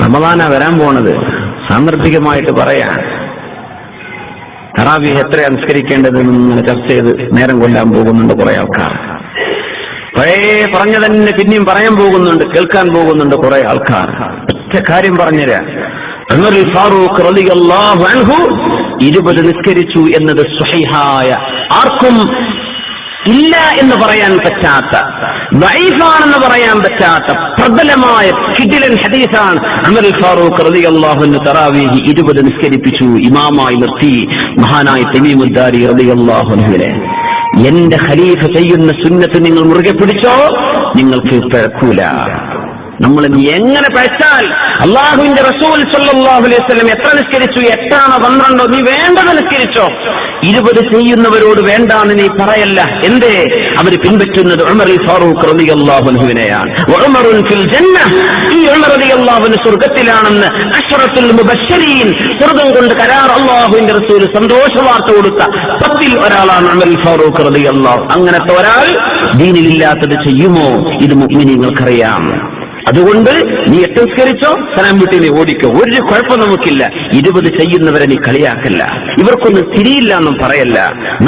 റമദാനാ വരാൻ പോണത്. സാന്ദർഭികമായിട്ട് പറയാൻ തറാവീഹ് എത്ര അനുസ്കരിക്കേണ്ടതെന്ന് ചർച്ച ചെയ്ത് നേരം കൊല്ലാൻ പോകുന്നുണ്ട് കുറെ ആൾക്കാർ. പറഞ്ഞ തന്നെ പിന്നെയും പറയാൻ പോകുന്നുണ്ട്, കേൾക്കാൻ പോകുന്നുണ്ട് കുറെ ആൾക്കാർ. ഒറ്റ കാര്യം പറഞ്ഞുതരാം. ഉമർ ഫാറൂഖ് റളിയല്ലാഹു അൻഹു 20 നിസ്കരിച്ചു എന്നത് സ്വഹീഹായ, ആർക്കും ഇല്ല എന്ന് പറയാൻ പറ്റാത്ത, ദഈഫാണെന്ന് പറയാൻ പറ്റാത്ത പ്രബലമായ കിടിലൻ ഹദീസാണ്. ഉമർ ഫാറൂഖ് റളിയല്ലാഹു അൻഹു തറാവീഹ് 20 നിസ്കരിപ്പിച്ചു, ഇമാമായി നിർത്തി മഹാനായ തമീമുദ്ദാരി റളിയല്ലാഹു അൻഹുവിനെ. എന്റെ ഖലീഫ ചെയ്യുന്ന സുന്നത്ത് നിങ്ങൾ മുറുകെ പിടിച്ചോ, നിങ്ങൾക്ക് പിഴക്കൂല. നമ്മൾ എങ്ങനെ പഴച്ചാൽ അള്ളാഹുവിന്റെ റസൂൽ സല്ലല്ലാഹു അലൈഹി വസല്ലം എത്ര നിസ്കരിച്ചു, 8 ആണോ 12 നീ വേണ്ടത് നിസ്കരിച്ചോ. 20 ചെയ്യുന്നവരോട് വേണ്ടാന്ന് നീ പറയല്ല. എന്തേ? അവർ പിൻപറ്റുന്നത് ഉമർ ഫാറൂഖ് റളിയല്ലാഹു അൻഹുവിനെയാണ്. ഉമറുൻ ഫിൽ ജന്ന, ഈ ഉമർ റളിയല്ലാഹു അൻഹു സ്വർഗ്ഗത്തിലാണെന്ന് അശ്റത്തുൽ മുബശ്ശരീൻ, സ്വർഗ്ഗം കൊണ്ട് കരാർ അള്ളാഹുവിന്റെ റസൂൽ സന്തോഷ വാർത്ത കൊടുത്ത 10 ഒരാളാണ് ഉമർ ഫാറൂഖ് റളിയല്ലാഹു. അങ്ങനത്തെ ഒരാൾ ദീനിലില്ലാത്തത് ചെയ്യുമോ? ഇത് മുഅ്മിനീങ്ങൾക്കറിയാം. അതുകൊണ്ട് നീ 8 നിസ്കരിച്ചോ, സലാം വീട്ടിൽ നീ ഓടിക്കോ, ഒരു കുഴപ്പം നമുക്കില്ല. 20 ചെയ്യുന്നവരെ നീ കളിയാക്കല്ല, ഇവർക്കൊന്നും തിരിയില്ല എന്നും പറയല്ല.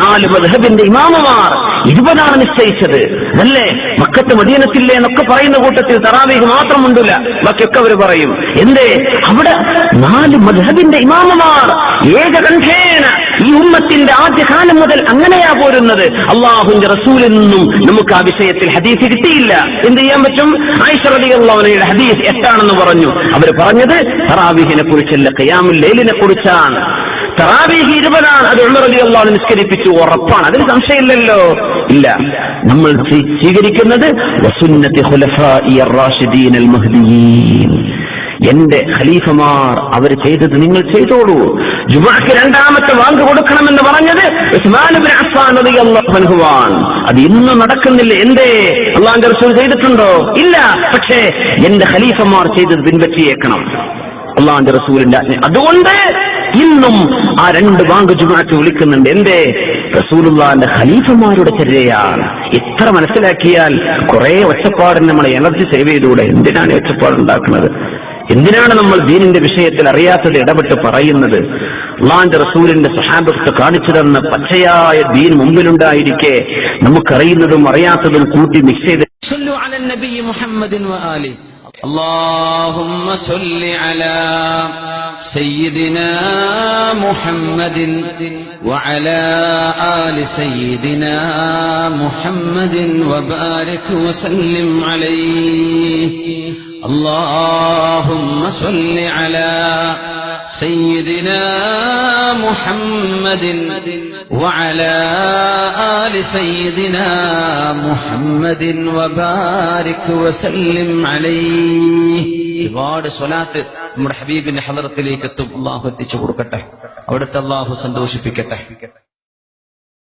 4 മദ്ഹബിന്റെ ഇമാമമാർ 20 നിശ്ചയിച്ചത് അല്ലേ? മക്കത്ത് മദീനത്തില്ലേ എന്നൊക്കെ പറയുന്ന കൂട്ടത്തിൽ തറാവീഹ് മാത്രം ഉണ്ടില്ല, ബാക്കിയൊക്കെ അവർ പറയും. എന്തേ? അവിടെ 4 മദ്ഹബിന്റെ ഇമാമമാർ ഏകകണ്ഠേന ഈ ഉമ്മത്തിന്റെ ആദ്യകാലം മുതൽ അങ്ങനെയാ പോരുന്നത്. അള്ളാഹുവിന്റെ റസൂലിൽ നിന്നും നമുക്ക് ആ വിഷയത്തിൽ ഹദീസ് കിട്ടിയില്ല. എന്ത് ചെയ്യാൻ പറ്റും? ആയിഷ റളിയല്ലാഹു അൻഹയുടെ ഹദീസ് 8 ആണെന്ന് പറഞ്ഞു. അവർ പറഞ്ഞത് തറാവീഹിനെ കുറിച്ചല്ല, ഖിയാമുൽ ലൈലിനെ കുറിച്ചാണ്. തറാവീഹ് 20 ആണ്, അത് ഉമർ റളിയല്ലാഹു അൻഹു നിസ്കരിപ്പിച്ചു, ഉറപ്പാണ്, അതിന് സംശയമില്ലല്ലോ. ഇല്ല, നമ്മൾ സ്വീകരിക്കുന്നത് വസുന്നത്തി ഖുലഫാഇ അർ-റാഷിദീൻ അൽ-മഹ്ദിയീൻ, എന്റെ ഖലീഫമാർ അവർ ചെയ്തത് നിങ്ങൾ ചെയ്തോളൂ. ജുമുഅക്ക് 2ാമത്തെ വാങ്ക് കൊടുക്കണമെന്ന് പറഞ്ഞത് ഉസ്മാൻ ഇബ്നു അഫ്ഫാൻ റളിയല്ലാഹു അൻഹു ആണ്. അത് ഇന്നും നടക്കുന്നില്ല. എന്തേ? അല്ലാഹുവിന്റെ റസൂൽ ചെയ്തിട്ടുണ്ടോ? ഇല്ല. പക്ഷേ എന്റെ ഖലീഫമാർ ചെയ്തത് പിൻപറ്റിയേക്കണം, അല്ലാഹുവിന്റെ റസൂലിന്റെ ആജ്ഞ. അതുകൊണ്ട് ഇന്നും ആ 2 വാങ്ക് ജുമുഅക്ക് വിളിക്കുന്നുണ്ട്. എന്തേ? റസൂലുള്ളാഹിന്റെ ഖലീഫമാരുടെ ചര്യയാണ്. ഇത്ര മനസ്സിലാക്കിയാൽ കുറെ ഒച്ചപ്പാടിന് നമ്മളെ എനർജി സേവ് ചെയ്തുകൂടെ? എന്തിനാണ് ഒച്ചപ്പാടുണ്ടാക്കുന്നത്? എന്തിനാണ് നമ്മൾ ദീനിന്റെ വിഷയത്തിൽ അറിയാത്തത് ഇടപെട്ട് പറയുന്നത്? അല്ലാഹുവിന്റെ റസൂലിന്റെ സ്വഹാബത്ത് കാണിച്ചു തന്ന പച്ചയായ ദീൻ മുമ്പിലുണ്ടായിരിക്കെ നമുക്കറിയുന്നതും അറിയാത്തതും കൂട്ടി മിക്സ് ചെയ്ത് اللهم صل على سيدنا محمد وعلى آل سيدنا محمد وبارك وسلم عليه. اللهم صل على سيدنا محمد وعلى آل سيدنا محمد وبارك وسلم عليه. ഒരുപാട് സ്വലാത്ത് നമ്മുടെ ഹബീബിന്റെ ഹളറത്തിലേക്ക് എത്തും. അള്ളാഹു എത്തിച്ചു കൊടുക്കട്ടെ, അവിടുത്തെ അള്ളാഹു സന്തോഷിപ്പിക്കട്ടെ.